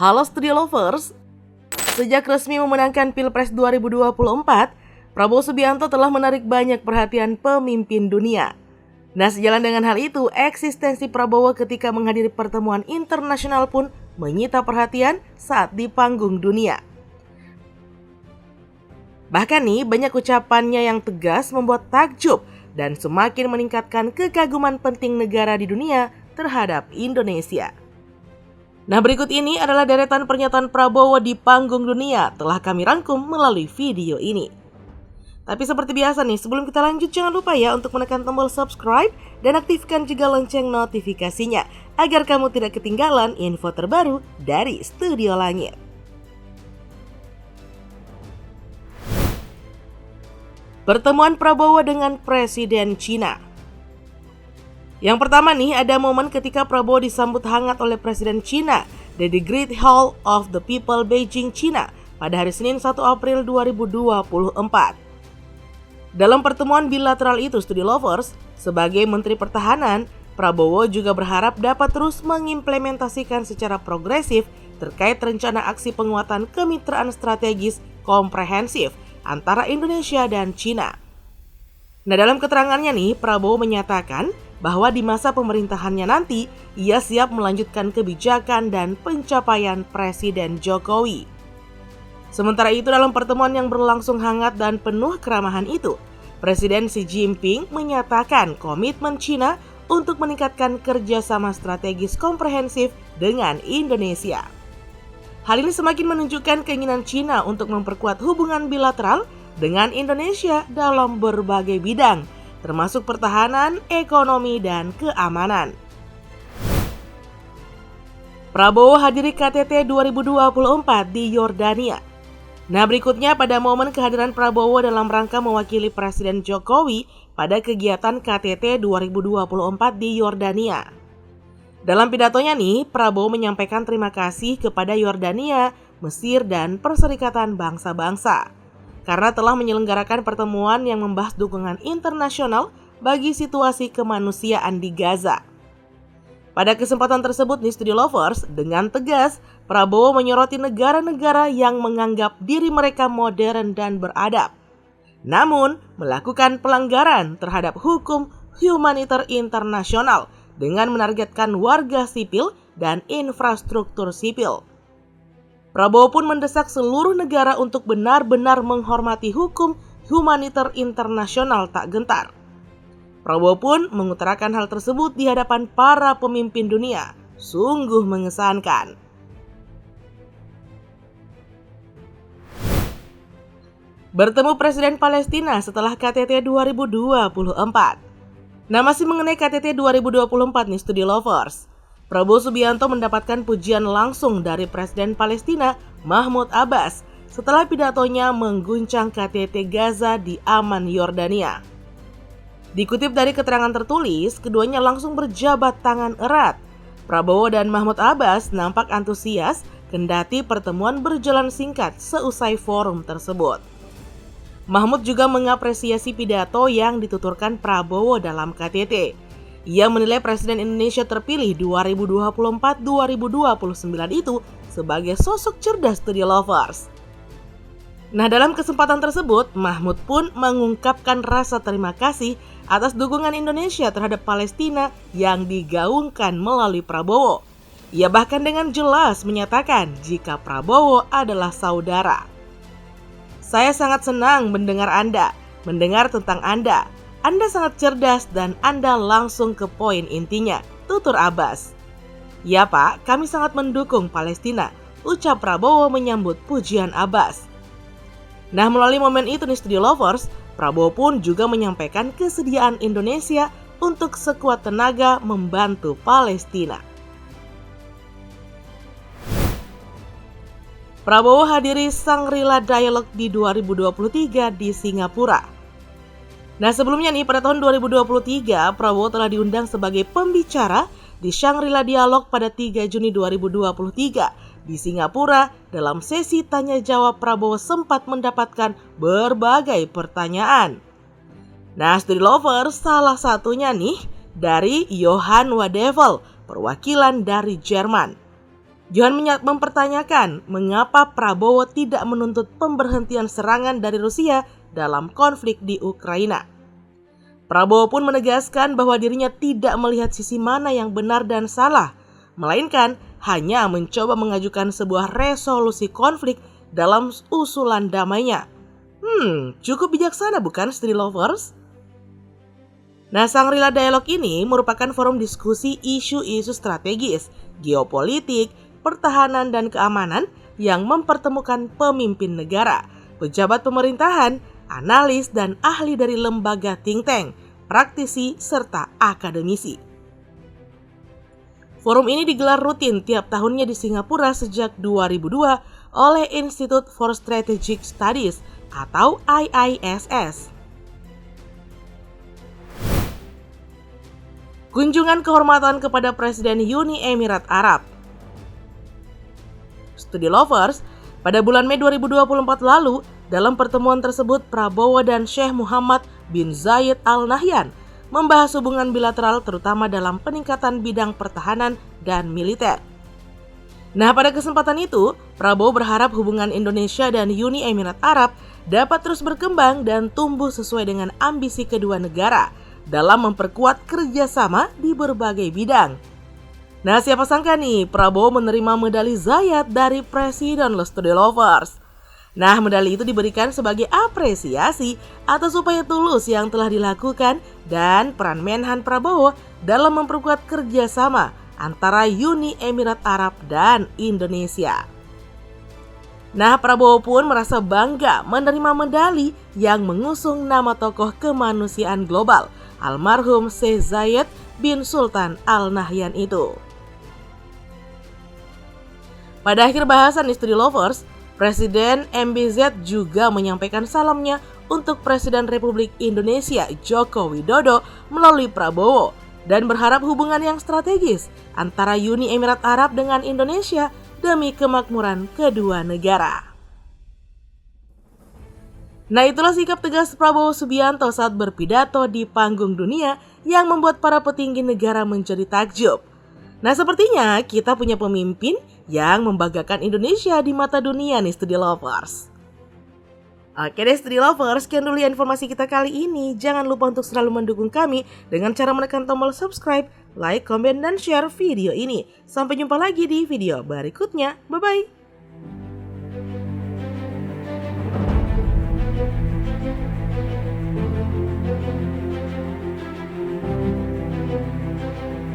Halo Studio Lovers, sejak resmi memenangkan Pilpres 2024, Prabowo Subianto telah menarik banyak perhatian pemimpin dunia. Nah, sejalan dengan hal itu, eksistensi Prabowo ketika menghadiri pertemuan internasional pun menyita perhatian saat di panggung dunia. Bahkan nih, banyak ucapannya yang tegas membuat takjub dan semakin meningkatkan kekaguman penting negara di dunia terhadap Indonesia. Nah, berikut ini adalah deretan pernyataan Prabowo di panggung dunia telah kami rangkum melalui video ini. Tapi seperti biasa nih, sebelum kita lanjut jangan lupa ya untuk menekan tombol subscribe dan aktifkan juga lonceng notifikasinya agar kamu tidak ketinggalan info terbaru dari Studio Langit. Pertemuan Prabowo dengan Presiden Cina. Yang pertama nih, ada momen ketika Prabowo disambut hangat oleh Presiden Cina di The Great Hall of the People Beijing, China pada hari Senin 1 April 2024. Dalam pertemuan bilateral itu, Studio Lovers, sebagai Menteri Pertahanan, Prabowo juga berharap dapat terus mengimplementasikan secara progresif terkait rencana aksi penguatan kemitraan strategis komprehensif antara Indonesia dan China. Nah, dalam keterangannya nih, Prabowo menyatakan bahwa di masa pemerintahannya nanti, ia siap melanjutkan kebijakan dan pencapaian Presiden Jokowi. Sementara itu, dalam pertemuan yang berlangsung hangat dan penuh keramahan itu, Presiden Xi Jinping menyatakan komitmen China untuk meningkatkan kerjasama strategis komprehensif dengan Indonesia. Hal ini semakin menunjukkan keinginan China untuk memperkuat hubungan bilateral dengan Indonesia dalam berbagai bidang, termasuk pertahanan, ekonomi, dan keamanan. Prabowo hadiri KTT 2024 di Yordania. Nah, berikutnya pada momen kehadiran Prabowo dalam rangka mewakili Presiden Jokowi pada kegiatan KTT 2024 di Yordania. Dalam pidatonya nih, Prabowo menyampaikan terima kasih kepada Yordania, Mesir, dan Perserikatan Bangsa-Bangsa karena telah menyelenggarakan pertemuan yang membahas dukungan internasional bagi situasi kemanusiaan di Gaza. Pada kesempatan tersebut nih Studio Lovers, dengan tegas Prabowo menyoroti negara-negara yang menganggap diri mereka modern dan beradab, namun melakukan pelanggaran terhadap hukum humaniter internasional dengan menargetkan warga sipil dan infrastruktur sipil. Prabowo pun mendesak seluruh negara untuk benar-benar menghormati hukum humaniter internasional tak gentar. Prabowo pun mengutarakan hal tersebut di hadapan para pemimpin dunia. Sungguh mengesankan. Bertemu Presiden Palestina setelah KTT 2024. Nah, masih mengenai KTT 2024 nih Studio Lovers. Prabowo Subianto mendapatkan pujian langsung dari Presiden Palestina Mahmud Abbas setelah pidatonya mengguncang KTT Gaza di Amman, Yordania. Dikutip dari keterangan tertulis, keduanya langsung berjabat tangan erat. Prabowo dan Mahmud Abbas nampak antusias kendati pertemuan berjalan singkat seusai forum tersebut. Mahmud juga mengapresiasi pidato yang dituturkan Prabowo dalam KTT. Ia menilai Presiden Indonesia terpilih 2024-2029 itu sebagai sosok cerdas Studio Lovers. Nah, dalam kesempatan tersebut, Mahmud pun mengungkapkan rasa terima kasih atas dukungan Indonesia terhadap Palestina yang digaungkan melalui Prabowo. Ia bahkan dengan jelas menyatakan jika Prabowo adalah saudara. Saya sangat senang mendengar tentang Anda. Anda sangat cerdas dan Anda langsung ke poin intinya, tutur Abbas. Ya Pak, kami sangat mendukung Palestina, ucap Prabowo menyambut pujian Abbas. Nah, melalui momen itu nih Studio Lovers, Prabowo pun juga menyampaikan kesediaan Indonesia untuk sekuat tenaga membantu Palestina. Prabowo hadiri Shangri-La Dialogue di 2023 di Singapura. Nah, sebelumnya nih pada tahun 2023, Prabowo telah diundang sebagai pembicara di Shangri-La Dialogue pada 3 Juni 2023 di Singapura. Dalam sesi tanya jawab, Prabowo sempat mendapatkan berbagai pertanyaan. Nah, Studio Lovers, salah satunya nih dari Johann Wadevel, perwakilan dari Jerman. Johan mempertanyakan mengapa Prabowo tidak menuntut pemberhentian serangan dari Rusia dalam konflik di Ukraina. Prabowo pun menegaskan bahwa dirinya tidak melihat sisi mana yang benar dan salah, melainkan hanya mencoba mengajukan sebuah resolusi konflik dalam usulan damainya. Cukup bijaksana bukan Study Lovers? Nah, Shangri-La Dialog ini merupakan forum diskusi isu-isu strategis, geopolitik, pertahanan dan keamanan yang mempertemukan pemimpin negara, pejabat pemerintahan, analis dan ahli dari lembaga think tank, praktisi serta akademisi. Forum ini digelar rutin tiap tahunnya di Singapura sejak 2002 oleh Institute for Strategic Studies atau IISS. Kunjungan kehormatan kepada Presiden Uni Emirat Arab. Study Lovers, pada bulan Mei 2024 lalu, dalam pertemuan tersebut Prabowo dan Sheikh Muhammad bin Zayed Al Nahyan membahas hubungan bilateral terutama dalam peningkatan bidang pertahanan dan militer. Nah, pada kesempatan itu, Prabowo berharap hubungan Indonesia dan Uni Emirat Arab dapat terus berkembang dan tumbuh sesuai dengan ambisi kedua negara dalam memperkuat kerjasama di berbagai bidang. Nah, siapa sangka nih Prabowo menerima medali Zayed dari Presiden Study Lovers. Nah, medali itu diberikan sebagai apresiasi atas upaya tulus yang telah dilakukan dan peran Menhan Prabowo dalam memperkuat kerjasama antara Uni Emirat Arab dan Indonesia. Nah, Prabowo pun merasa bangga menerima medali yang mengusung nama tokoh kemanusiaan global, almarhum Sheikh Zayed bin Sultan Al Nahyan itu. Pada akhir bahasan di Study Lovers, Presiden MBZ juga menyampaikan salamnya untuk Presiden Republik Indonesia Joko Widodo melalui Prabowo dan berharap hubungan yang strategis antara Uni Emirat Arab dengan Indonesia demi kemakmuran kedua negara. Nah, itulah sikap tegas Prabowo Subianto saat berpidato di panggung dunia yang membuat para petinggi negara menjadi takjub. Nah, sepertinya kita punya pemimpin yang membanggakan Indonesia di mata dunia nih Study Lovers. Oke deh Study Lovers, sekian dulu ya informasi kita kali ini. Jangan lupa untuk selalu mendukung kami dengan cara menekan tombol subscribe, like, komen, dan share video ini. Sampai jumpa lagi di video berikutnya. Bye-bye.